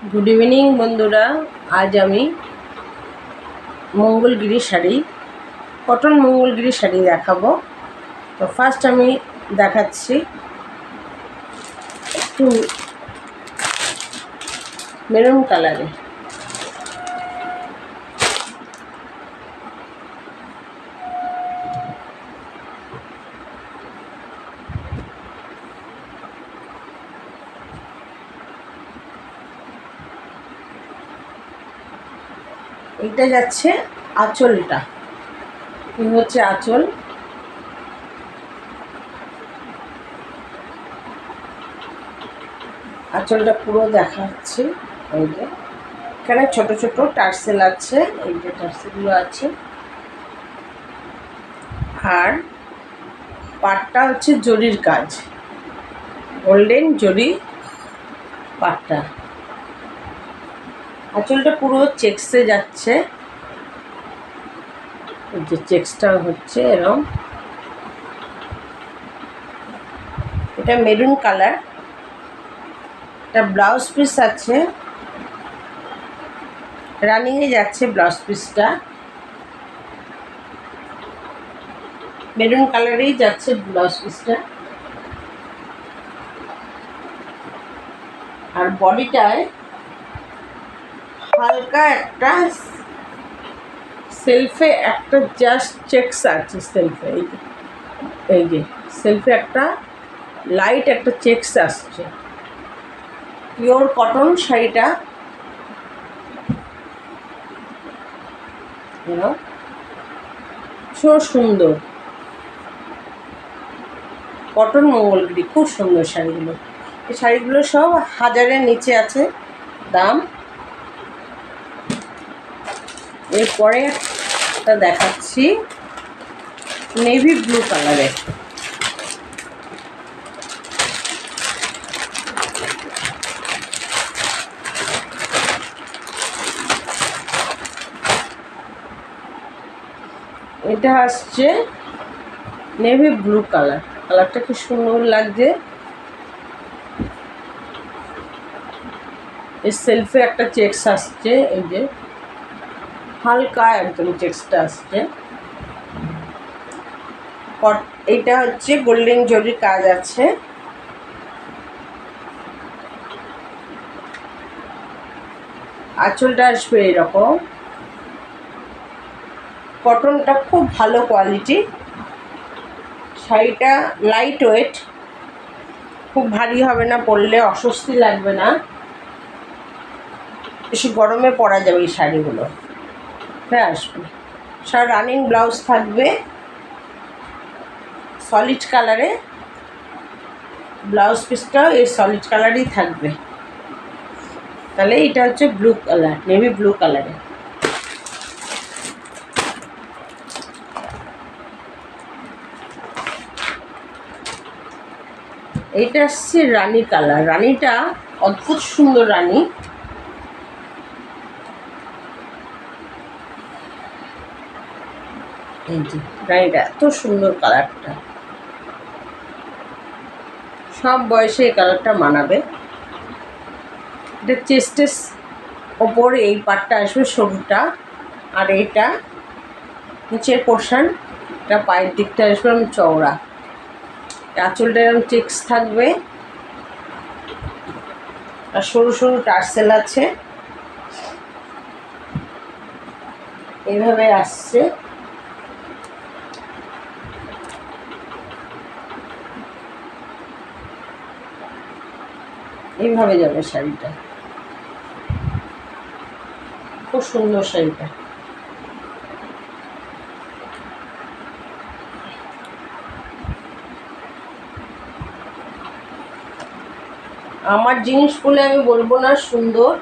Good evening বন্ধুরা। আজ আমি মঙ্গলগিরি শাড়ি, কটন মঙ্গলগিরি শাড়ি দেখাবো। তো ফার্স্ট আমি দেখাচ্ছি একটু মেরুন কালারে। এইটা যাচ্ছে আঁচলটা, এই হচ্ছে আঁচল। আঁচলটা পুরো দেখাচ্ছি। এই যে এখানে ছোট ছোট টার্সেল আছে, এই যে টার্সেলগুলো আছে। আর পাটটা হচ্ছে জরির কাজ, গোল্ডেন জরি পাটটা। আঁচলটা পুরো চেক্সে যাচ্ছে, এই যে চেক্সটা হচ্ছে এরকম। এটা মেরুন কালার। এটা ব্লাউজ পিস আছে, রানিংয়ে যাচ্ছে ব্লাউজ পিসটা। মেরুন কালারেই যাচ্ছে ব্লাউজ পিসটা। আর বডিটায় হালকা একটা সেলফে একটা জাস্ট চেক্স আছে। সেলফে এই যে সেলফে একটা লাইট একটা চেক্স আসছে। পিওর কটন শাড়িটা, ভীষণ সুন্দর। কটন মঙ্গলগিরি, খুব সুন্দর শাড়িগুলো। এই শাড়িগুলো সব 1000-এর নিচে আছে দাম। এরপরে একটা দেখাচ্ছি নেভি ব্লু কালারের। এটা আসছে নেভি ব্লু কালার। কালারটা কি সুন্দর লাগছে। এই সেলফে একটা চেক্স আসছে, এই যে হালকা একদম চেক্সটা আসছে। এইটা হচ্ছে গোল্ডেন জরির কাজ আছে। আঁচলটা আসবে এরকম। কটনটা খুব ভালো কোয়ালিটি। শাড়িটা লাইট ওয়েট, খুব ভারী হবে না, পরলে অস্বস্তি লাগবে না, বেশি গরমে পরা যাবে এই শাড়িগুলো। হ্যাঁ আসবে। সব রানিং ব্লাউজ থাকবে সলিড কালারে। ব্লাউজ পিসটাও এই সলিড কালারই থাকবে। তাহলে এটা হচ্ছে ব্লু কালার, নেভি ব্লু কালারে। এইটা আসছে রানী কালার। রানীটা অদ্ভুত সুন্দর রানী। এই যে রানীটা এত সুন্দর কালারটা, সব বয়সে এই কালারটা মানাবে। এটা চেস্টের ওপর এই পাটটা আসবে সরুটা, আর এটা নিচের পোর্শন, এটা পায়ের দিকটা আসবে চওড়া। আঁচলটা এরকম চেক্স থাকবে, আর সরু সরু টার্সেল আছে। এইভাবে আসছে। এইভাবে যাবে শাড়িটা, খুব সুন্দর শাড়িটা। আমার জিনিস বলে আমি বলবো না সুন্দর,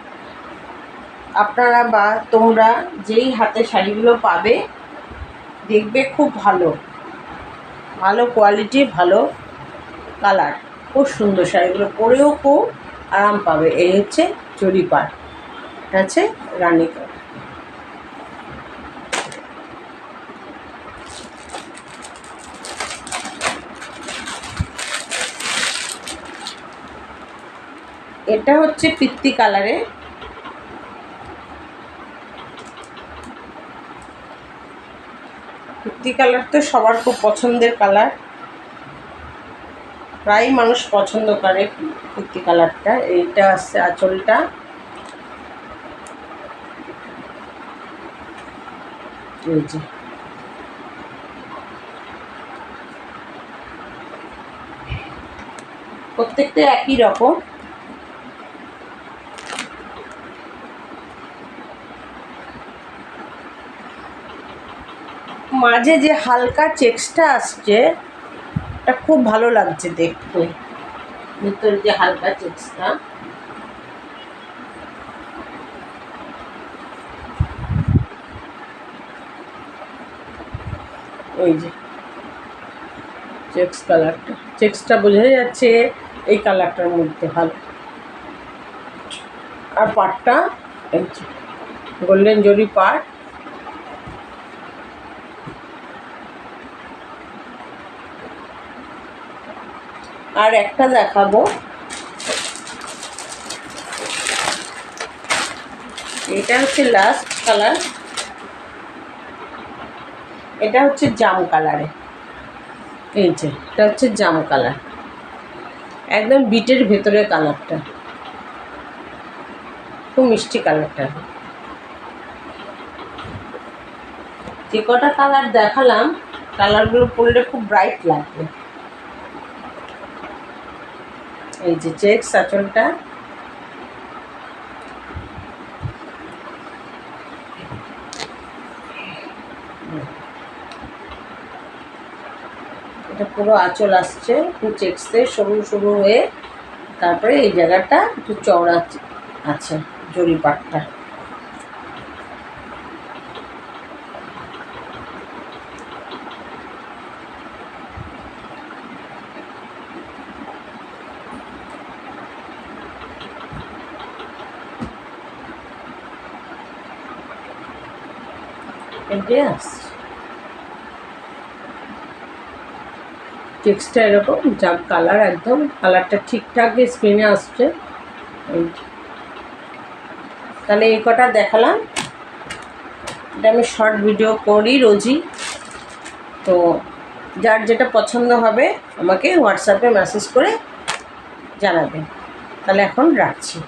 আপনারা বা তোমরা যেই হাতে শাড়িগুলো পাবে দেখবে খুব ভালো, ভালো কোয়ালিটি, ভালো কালার, খুব সুন্দর। শাড়িগুলো পরেও খুব আরাম পাবে। এই হচ্ছে জরি পাট, এটা হচ্ছে রানী কালার। এটা হচ্ছে পিত্তি কালারে। কুর্তি কালার তো সবার খুব পছন্দের কালার, প্রায় মানুষ পছন্দ করে কুর্তি কালারটা। এইটা আসছে আঁচলটা, এই যে প্রত্যেকটা একই রকম। মাঝে যে হালকা চেক্সটা আসছে এটা খুব ভালো লাগছে দেখতে, ভিতরে যে হালকা চেক্সটা। ওই যে চেক্স কালারটা, চেক্সটা বোঝা যাচ্ছে এই কালারটার মধ্যে ভালো। আর পাটটা গোল্ডেন জরি পাট। আর একটা দেখাবো, এটা হচ্ছে লাস্ট কালার, এটা হচ্ছে জাম কালারে। এই যে এটা হচ্ছে জাম কালার, একদম বিটের ভেতরে কালারটা, খুব মিষ্টি কালারটা। যে কটা কালার দেখালাম কালারগুলো পরলে খুব ব্রাইট লাগবে। এই যে চেক্স আঁচলটা, এটা পুরো আঁচল আসছে চেক্সে সরু সরু হয়ে, তারপরে এই জায়গাটা একটু চওড়া আছে জরি পাটটা। এটাই আসছে চেক্সটা এরকম জাম কালার, একদম কালারটা ঠিকঠাক স্ক্রিনে আসছে। তাহলে এই কটা দেখালাম, এটা আমি শর্ট ভিডিও করি রোজই, তো যার যেটা পছন্দ হবে আমাকে হোয়াটসঅ্যাপে মেসেজ করে জানাবেন। তাহলে এখন রাখছি।